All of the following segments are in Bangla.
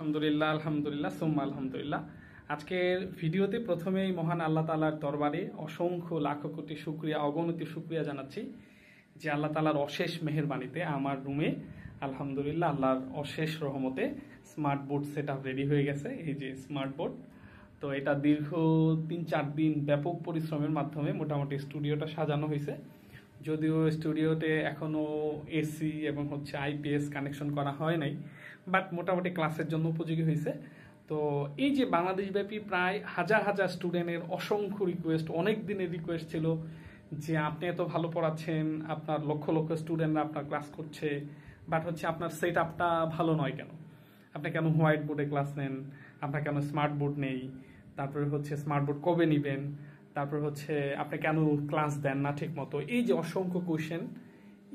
আলহামদুলিল্লাহ আলহামদুলিল্লাহ সুম্মা আলহামদুলিল্লাহ। আজকের ভিডিওতে প্রথমেই মহান আল্লাহ তাআলার দরবারে অসংখ্য লাখ কোটি শুকরিয়া, অগণিত শুকরিয়া জানাচ্ছি যে আল্লাহ তাআলার অশেষ মেহেরবানিতে আমার রুমে আলহামদুলিল্লাহ আল্লাহর অশেষ রহমতে smart board set up ready হয়ে গেছে। এই যে স্মার্ট বোর্ড, তো এটা দীর্ঘ 3-4 দিন ব্যাপক পরিশ্রমের মাধ্যমে মোটামুটি স্টুডিওটা সাজানো হয়েছে। যদিও স্টুডিওতে এখনও এসি এবং আইপিএস কানেকশন করা হয় নাই, বাট মোটামুটি ক্লাসের জন্য উপযোগী হয়েছে। তো এই যে বাংলাদেশব্যাপী প্রায় হাজার হাজার স্টুডেন্টের অসংখ্য রিকোয়েস্ট, অনেক দিনের রিকোয়েস্ট ছিল যে আপনি এত ভালো পড়াচ্ছেন, আপনার লক্ষ লক্ষ স্টুডেন্টরা আপনার ক্লাস করছে, বাট আপনার সেট আপটা ভালো নয় কেন? আপনি কেন হোয়াইট বোর্ডে ক্লাস নেন? আপনার কেন স্মার্ট বোর্ড নেই? তারপরে স্মার্ট বোর্ড কবে নেবেন? তারপর আপনি কেন ক্লাস দেন না ঠিক মতো? এই যে অসংখ্য কোশ্চেন,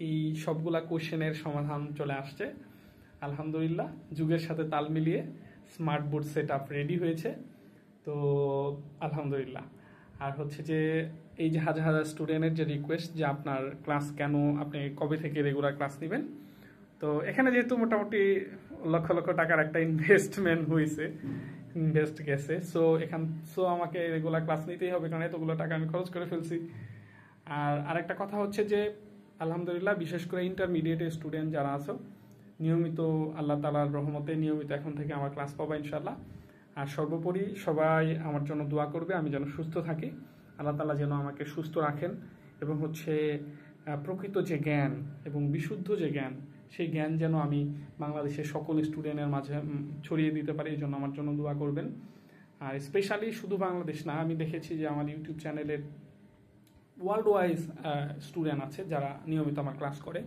এই সবগুলা কোশ্চেনের সমাধান চলে আসছে আলহামদুলিল্লাহ। যুগের সাথে তাল মিলিয়ে smart board set up ready হয়েছে, তো আলহামদুলিল্লাহ। আর যে এই যে হাজার হাজার স্টুডেন্টের যে রিকোয়েস্ট যে আপনার ক্লাস কেন, আপনি কবে থেকে রেগুলার ক্লাস নেবেন, তো এখানে যেহেতু মোটামুটি লক্ষ লক্ষ টাকার একটা ইনভেস্টমেন্ট হয়েছে, ইনভেস্ট গেছে, সো আমাকে রেগুলার ক্লাস নিতেই হবে, কারণ এতগুলো টাকা আমি খরচ করে ফেলছি। আর আরেকটা কথা যে আলহামদুলিল্লাহ, বিশেষ করে ইন্টারমিডিয়েটের স্টুডেন্ট যারা আছো, নিয়মিত আল্লাহ তাআলার রহমতে নিয়মিত এখন থেকে আমার ক্লাস পাবা ইনশাল্লাহ। আর সর্বোপরি সবাই আমার জন্য দোয়া করবে, আমি যেন সুস্থ থাকি, আল্লাহ তাআলা যেন আমাকে সুস্থ রাখেন, এবং প্রকৃত যে জ্ঞান এবং বিশুদ্ধ যে জ্ঞান, সেই জ্ঞান যেন আমি বাংলাদেশের সকল স্টুডেন্টের মাঝে ছড়িয়ে দিতে পারি, এই জন্য আমার জন্য দোয়া করবেন। আর স্পেশালি শুধু বাংলাদেশ না, আমি দেখেছি যে আমার ইউটিউব চ্যানেলের ওয়ার্ল্ড ওয়াইজ স্টুডেন্ট আছে যারা নিয়মিত আমার ক্লাস করে,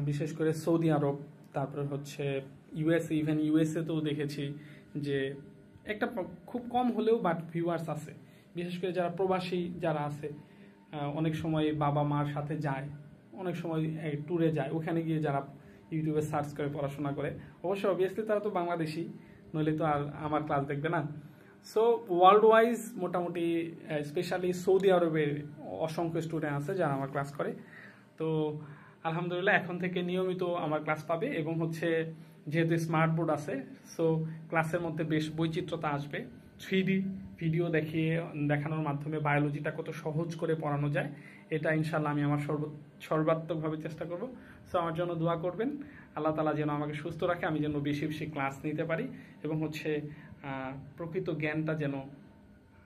বিশেষ করে সৌদি আরব, তারপর ইউএসএ, ইভেন ইউএসএতেও দেখেছি যে একটা খুব কম হলেও বাট ভিউয়ার্স আছে, বিশেষ করে যারা প্রবাসী যারা আছে, অনেক সময় বাবা মার সাথে যায়, অনেক সময় ট্যুরে যায়, ওখানে গিয়ে যারা ইউটিউবে সার্চ করে পড়াশোনা করে, অবশ্যই অবভিয়াসলি তারা তো বাংলাদেশি, নইলে তো আর আমার ক্লাস দেখবে না। সো ওয়ার্ল্ড ওয়াইজ মোটামুটি স্পেশালি সৌদি আরবের অসংখ্য স্টুডেন্ট আছে যারা আমার ক্লাস করে। তো আলহামদুলিল্লাহ এখন থেকে নিয়মিত আমার ক্লাস পাবে, এবং যেহেতু স্মার্ট বোর্ড আছে, সো ক্লাসের মধ্যে বেশ বৈচিত্র্যতা আসবে। 3D ভিডিও দেখানোর মাধ্যমে বায়োলজিটা কত সহজ করে পড়ানো যায়, এটা ইনশাল্লাহ আমি আমার সর্বাত্মকভাবে চেষ্টা করব। সো আমার জন্য দোয়া করবেন, আল্লাহ তাআলা যেন আমাকে সুস্থ রাখে, আমি যেন বেশি বেশি ক্লাস নিতে পারি, এবং প্রকৃত জ্ঞানটা যেন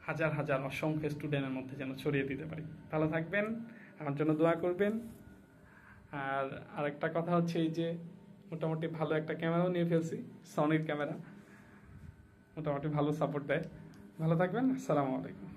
হাজার হাজার অসংখ্য স্টুডেন্টের মধ্যে যেন ছড়িয়ে দিতে পারি। ভালো থাকবেন, আমার জন্য দোয়া করবেন। আর আরেকটা কথা এই যে মোটামুটি ভালো একটা ক্যামেরাও নিয়ে ফেলছি, সনির ক্যামেরা, মোটামুটি ভালো সাপোর্ট দেয়। ভালো থাকবেন, আসসালামু আলাইকুম।